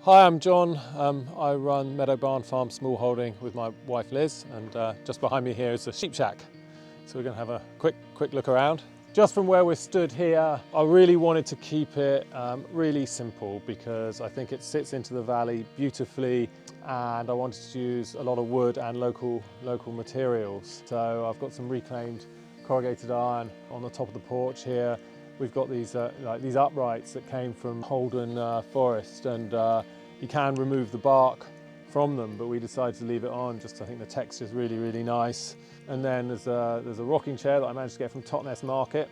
Hi, I'm John. I run Meadow Barn Farm Small Holding with my wife Liz, and just behind me here is the sheep shack. So we're going to have a quick look around. Just from where we're stood here, I really wanted to keep it really simple because I think it sits into the valley beautifully, and I wanted to use a lot of wood and local materials. So I've got some reclaimed corrugated iron on the top of the porch here. We've got these these uprights that came from Holden forest, and you can remove the bark from them, but we decided to leave it on. Just I think the texture is really nice. And then there's a rocking chair that I managed to get from Totnes Market,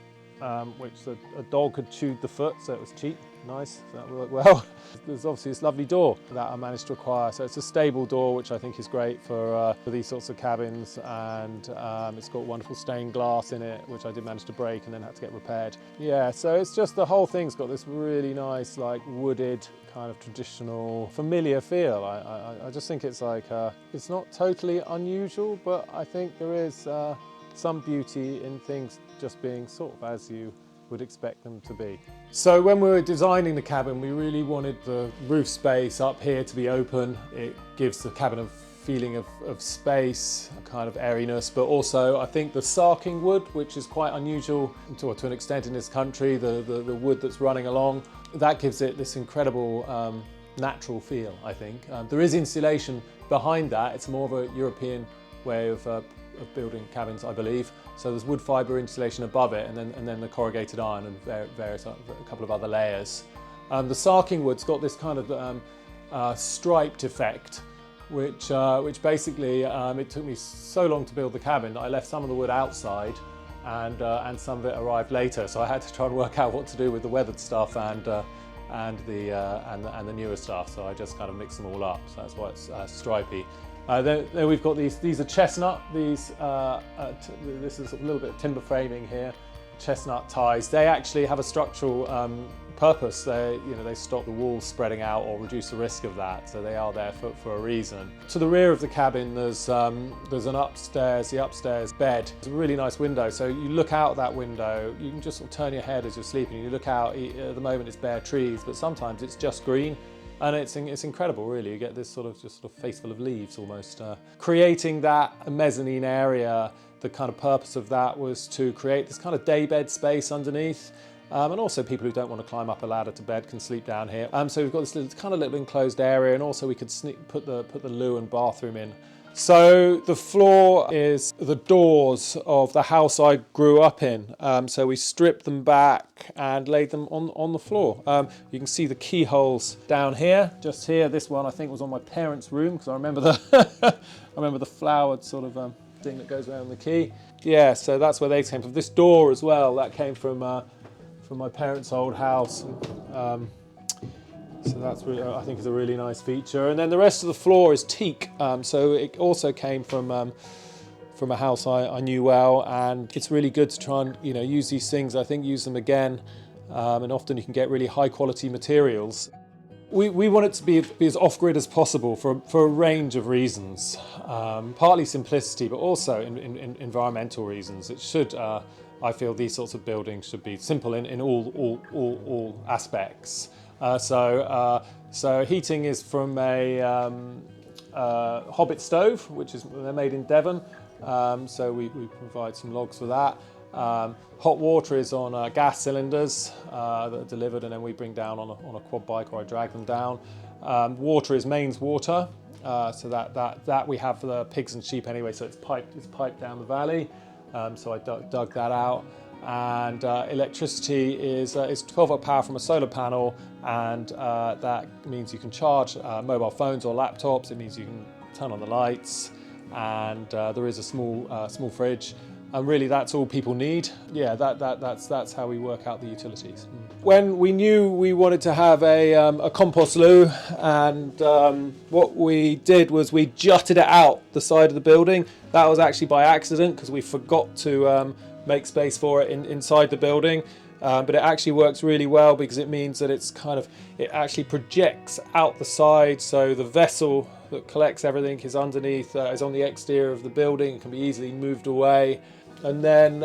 which a dog had chewed the foot, so it was cheap, nice, so that worked well. There's obviously this lovely door that I managed to acquire. So it's a stable door, which I think is great for these sorts of cabins, and it's got wonderful stained glass in it, which I did manage to break and then had to get repaired. Yeah, so it's just the whole thing's got this really nice, like wooded, kind of traditional, familiar feel. I just think it's like, it's not totally unusual, but I think there is some beauty in things just being sort of as you would expect them to be. So when we were designing the cabin, we really wanted the roof space up here to be open. It gives the cabin a feeling of space, a kind of airiness, but also I think the sarking wood, which is quite unusual to an extent in this country, the wood that's running along, that gives it this incredible natural feel, I think. There is insulation behind that. It's more of a European way of building cabins, I believe. So there's wood fibre insulation above it, and then the corrugated iron and various a couple of other layers. The sarking wood's got this kind of striped effect, which basically it took me so long to build the cabin that I left some of the wood outside, and some of it arrived later. So I had to try and work out what to do with the weathered stuff and the newer stuff. So I just kind of mixed them all up. So that's why it's stripy. Then we've got these are chestnut. This is a little bit of timber framing here. Chestnut ties. They actually have a structural purpose. They stop the walls spreading out or reduce the risk of that. So they are there for a reason. To the rear of the cabin, there's an upstairs. The upstairs bed. It's a really nice window. So you look out that window. You can just sort of turn your head as you're sleeping. You look out. At the moment, it's bare trees, but sometimes it's just green. And it's incredible, really. You get this sort of face full of leaves almost. Creating that mezzanine area, the kind of purpose of that was to create this kind of daybed space underneath. And also people who don't want to climb up a ladder to bed can sleep down here. So we've got this little enclosed area, and also we could put the loo and bathroom in. So the floor is the doors of the house I grew up in. So we stripped them back and laid them on the floor. You can see the keyholes down here, just here. This one I think was on my parents' room, because I remember the flowered sort of thing that goes around the key. Yeah, so that's where they came from. This door as well, that came from my parents' old house. So that's really, I think, is a really nice feature. And then the rest of the floor is teak. So it also came from a house I knew well, and it's really good to try and use these things. I think use them again, and often you can get really high quality materials. We want it to be as off-grid as possible for a range of reasons. Partly simplicity, but also in environmental reasons. It should. I feel these sorts of buildings should be simple in all aspects. So heating is from a hobbit stove, they're made in Devon. So we provide some logs for that. Hot water is on gas cylinders that are delivered, and then we bring down on a quad bike, or I drag them down. Water is mains water, so that we have for the pigs and sheep anyway. So it's piped down the valley. So I dug that out. And electricity is 12-volt power from a solar panel, and that means you can charge mobile phones or laptops. It means you can turn on the lights, and there is a small fridge, and really that's all people need. Yeah, that's how we work out the utilities. When we knew we wanted to have a compost loo, and what we did was we jutted it out the side of the building. That was actually by accident, because we forgot to make space for it inside the building, but it actually works really well, because it means that it actually projects out the side, so the vessel that collects everything is underneath, is on the exterior of the building. It can be easily moved away. And then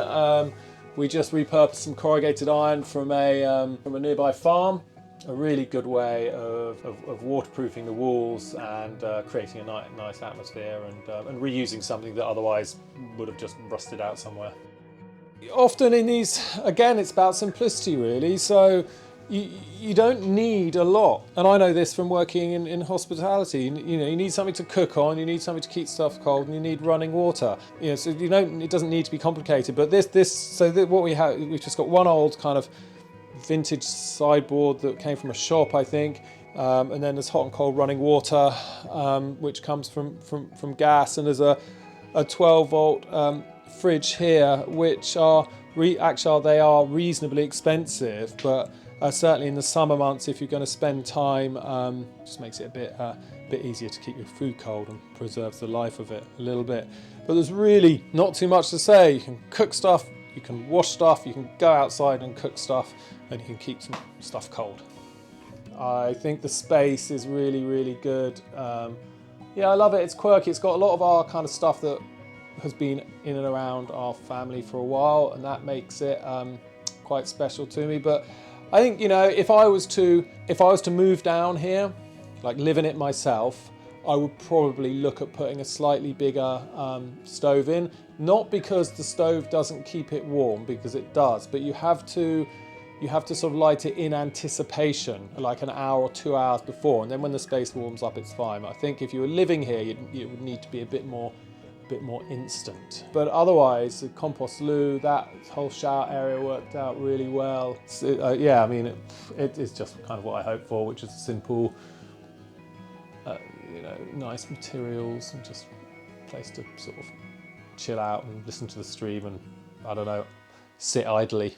we just repurposed some corrugated iron from a nearby farm, a really good way of waterproofing the walls and creating a nice atmosphere and reusing something that otherwise would have just rusted out somewhere. Often in these, again, it's about simplicity really, so you don't need a lot. And I know this from working in hospitality. You know, you need something to cook on, you need something to keep stuff cold, and you need running water. You know, so it doesn't need to be complicated. But what we have, we've just got one old kind of vintage sideboard that came from a shop, I think, and then there's hot and cold running water, which comes from gas, and there's a 12-volt fridge here, which are they are reasonably expensive, but certainly in the summer months, if you're going to spend time, just makes it a bit easier to keep your food cold and preserves the life of it a little bit. But there's really not too much to say. You can cook stuff, you can wash stuff, you can go outside and cook stuff, and you can keep some stuff cold. I think the space is really good. Yeah, I love it. It's quirky. It's got a lot of our kind of stuff that has been in and around our family for a while, and that makes it quite special to me. But I think, you know, if I was to move down here, like live in it myself, I would probably look at putting a slightly bigger stove in. Not because the stove doesn't keep it warm, because it does, but you have to sort of light it in anticipation, like an hour or 2 hours before, and then when the space warms up, it's fine. I think if you were living here, it would need to be a bit more instant. But otherwise, the compost loo, that whole shower area worked out really well. So, yeah, I mean, it is just kind of what I hoped for, which is a simple, you know, nice materials and just a place to sort of chill out and listen to the stream and, I don't know, sit idly.